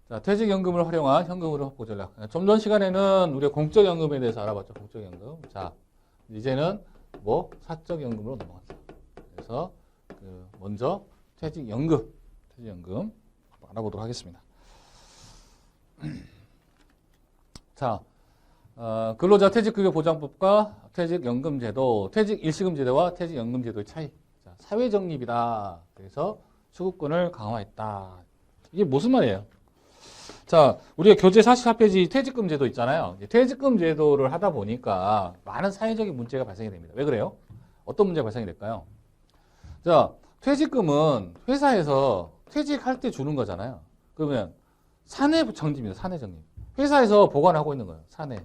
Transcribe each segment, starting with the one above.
자, 퇴직연금을 활용한 현금으로 확보 전략. 좀 전 시간에는 우리가 공적연금에 대해서 알아봤죠. 공적연금. 자, 이제는 뭐 사적연금으로 넘어갔어요. 그래서 먼저 퇴직연금 한번 알아보도록 하겠습니다. 자, 근로자 퇴직급여 보장법과 퇴직연금제도, 퇴직일시금제도와 퇴직연금제도의 차이. 자, 사회적립이다. 그래서 수급권을 강화했다. 이게 무슨 말이에요? 자, 우리가 교재 44페이지 퇴직금 제도 있잖아요. 퇴직금 제도를 하다 보니까 많은 사회적인 문제가 발생이 됩니다. 왜 그래요? 어떤 문제가 발생이 될까요? 자, 퇴직금은 회사에서 퇴직할 때 주는 거잖아요. 그러면 사내정립입니다. 사내정립. 회사에서 보관하고 있는 거예요. 사내.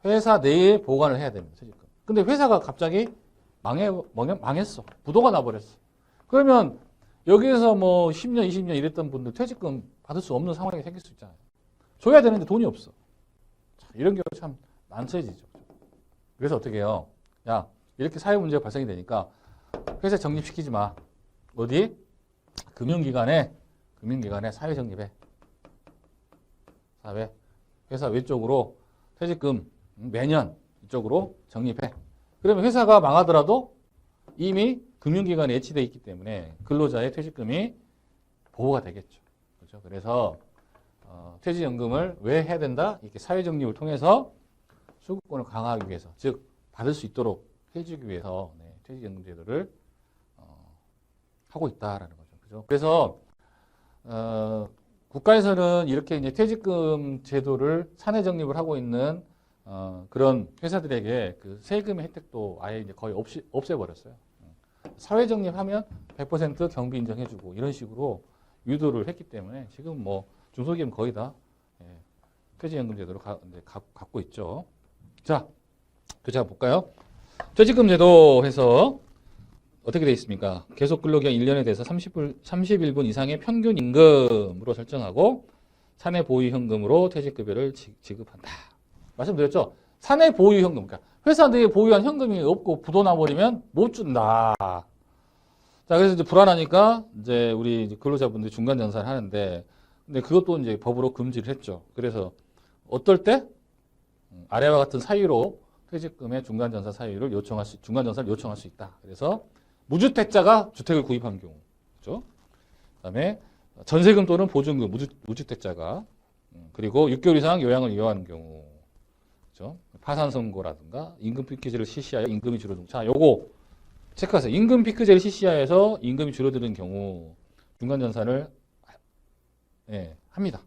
회사 내에 보관을 해야 됩니다. 퇴직금. 근데 회사가 갑자기 망했어. 부도가 나버렸어. 그러면 여기에서 뭐 10년, 20년 이랬던 분들 퇴직금 받을 수 없는 상황이 생길 수 있잖아요. 줘야 되는데 돈이 없어. 자, 이런 경우 참 난처해지죠. 그래서 어떻게 해요? 야, 이렇게 사회 문제가 발생이 되니까 회사 정립시키지 마. 어디? 금융기관에 사회 정립해. 회사 외쪽으로 퇴직금 매년 이쪽으로 정립해. 그러면 회사가 망하더라도 이미 금융기관에 예치되어 있기 때문에 근로자의 퇴직금이 보호가 되겠죠. 그렇죠? 그래서 퇴직연금을 왜 해야 된다? 이렇게 사회정립을 통해서 수급권을 강화하기 위해서, 즉 받을 수 있도록 해주기 위해서 퇴직연금 제도를 하고 있다라는 거죠. 그죠? 그래서 국가에서는 이렇게 이제 퇴직금 제도를 사내 정립을 하고 있는 그런 회사들에게 그 세금의 혜택도 아예 이제 거의 없애버렸어요. 사회 정립하면 100% 경비 인정해주고 이런 식으로 유도를 했기 때문에 지금 뭐 중소기업은 거의 다 퇴직연금 제도를 갖고 있죠. 자, 교재 한번 볼까요? 퇴직금 제도 해서 어떻게 되어 있습니까? 계속 근로기간 1년에 대해서 31분 이상의 평균 임금으로 설정하고 사내 보유 현금으로 퇴직급여를 지급한다. 말씀드렸죠? 사내 보유 현금. 그러니까 회사 내에 보유한 현금이 없고 부도 나버리면 못 준다. 자, 그래서 이제 불안하니까 이제 우리 근로자분들이 중간 전산을 하는데, 근데 그것도 이제 법으로 금지를 했죠. 그래서 어떨 때 아래와 같은 사유로 퇴직금의 중간 전산 사유를 중간 전산을 요청할 수 있다. 그래서 무주택자가 주택을 구입한 경우, 그렇죠? 그다음에 전세금 또는 보증금 무주택자가, 그리고 6개월 이상 요양을 이용하는 경우, 그렇죠? 파산 선고라든가 임금 피크제를 실시하여 임금이 줄어든. 자, 요거 체크하세요. 임금 피크제를 실시하여서 임금이 줄어드는 경우 중간 전산을 합니다.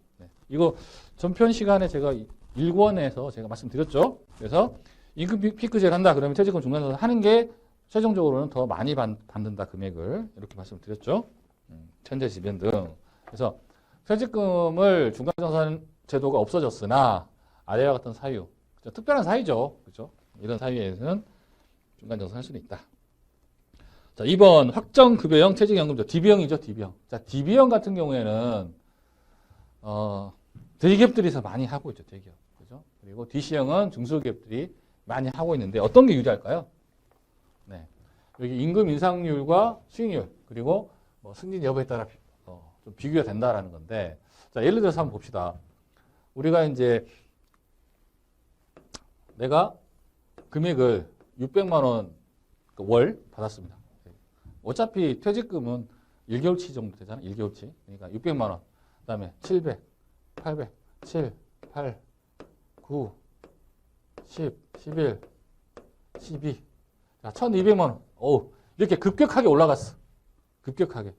이거 전편 시간에 제가 1권에서 제가 말씀드렸죠. 그래서 임금 피크제를 한다 그러면 퇴직금 중간 전산 하는 게 최종적으로는 더 많이 받는다 금액을 이렇게 말씀드렸죠. 천재지변 등. 그래서 퇴직금을 중간 전산 제도가 없어졌으나 아래와 같은 사유, 특별한 사유죠. 그렇죠? 이런 사유에서는 중간 전산할 수는 있다. 자, 2번 확정급여형 퇴직연금제 DB형이죠. DB형. 자, DB형 같은 경우에는 대기업들이 더 많이 하고 있죠. 대기업. 그죠? 그리고 DC형은 중소기업들이 많이 하고 있는데 어떤 게 유리할까요? 네. 여기 임금 인상률과 수익률 그리고 뭐 승진 여부에 따라 좀 비교가 된다라는 건데, 자, 예를 들어서 한번 봅시다. 우리가 이제 내가 금액을 600만 원 월 받았습니다. 어차피 퇴직금은 1개월치 정도 되잖아요. 1개월치. 그러니까 600만 원. 그다음에 700, 800, 7, 8, 9, 10, 11, 12. 자, 1200만 원. 이렇게 급격하게 올라갔어. 급격하게.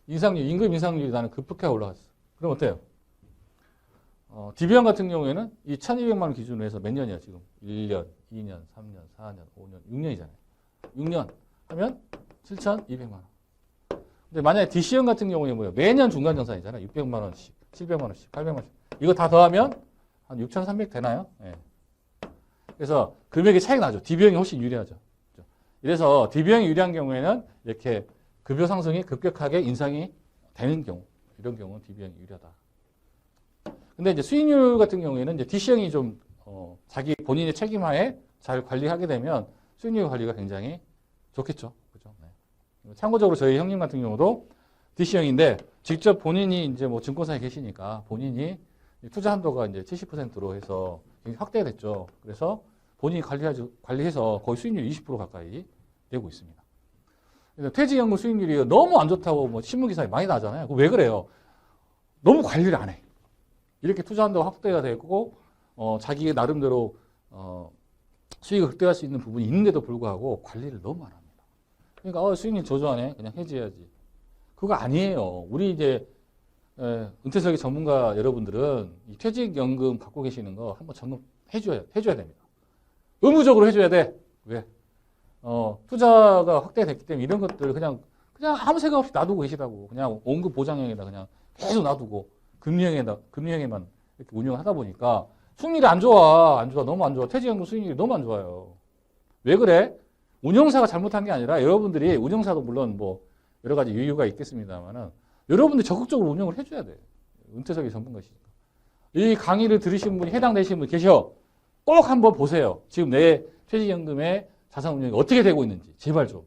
임금 인상률이 나는 급격하게 올라갔어. 그럼 어때요? DB형 같은 경우에는 이 1200만 원 기준으로 해서 몇 년이야, 지금? 1년, 2년, 3년, 4년, 5년, 6년이잖아요. 6년 하면 7200만 원. 근데 만약에 DC형 같은 경우에 뭐예요? 매년 중간정산이잖아요. 600만 원씩, 700만 원씩, 800만 원씩. 이거 다 더하면 한 6300 되나요? 네. 그래서 금액의 차이가 나죠. DB형이 훨씬 유리하죠. 이래서 DB형이 유리한 경우에는 이렇게 급여 상승이 급격하게 인상이 되는 경우, 이런 경우는 DB형이 유리하다. 근데 이제 수익률 같은 경우에는 이제 DC형이 좀 자기 본인의 책임하에 잘 관리하게 되면 수익률 관리가 굉장히 좋겠죠. 그죠? 네. 참고적으로 저희 형님 같은 경우도 DC형인데 직접 본인이 이제 뭐 증권사에 계시니까 본인이 투자 한도가 이제 70%로 해서 확대됐죠. 그래서 본인이 관리해서 거의 수익률 20% 가까이 내고 있습니다. 그래서 퇴직연금 수익률이 너무 안 좋다고 뭐 신문기사에 많이 나잖아요. 왜 그래요? 너무 관리를 안 해. 이렇게 투자 한도가 확대가 되고, 자기 나름대로, 수익을 극대화할 수 있는 부분이 있는데도 불구하고 관리를 너무 안 합니다. 그러니까, 수익률 저조하네. 그냥 해지해야지. 그거 아니에요. 우리 이제, 은퇴설계 전문가 여러분들은 이 퇴직연금 갖고 계시는 거 한번 점검해줘야 됩니다. 의무적으로 해줘야 돼. 왜? 투자가 확대됐기 때문에 이런 것들 그냥 아무 생각 없이 놔두고 계시다고. 그냥 원금 보장형에다 그냥 계속 놔두고 금리형에만 이렇게 운영을 하다 보니까 수익률이 안 좋아. 너무 안 좋아. 퇴직연금 수익률이 너무 안 좋아요. 왜 그래? 운영사가 잘못한 게 아니라 여러분들이 운영사도 물론 뭐 여러 가지 이유가 있겠습니다만은 여러분들이 적극적으로 운영을 해줘야 돼. 은퇴설계 전문가시니까. 이 강의를 들으신 분이 해당되시는 분 계셔. 꼭 한번 보세요. 지금 내 퇴직연금의 자산 운용이 어떻게 되고 있는지. 제발 좀.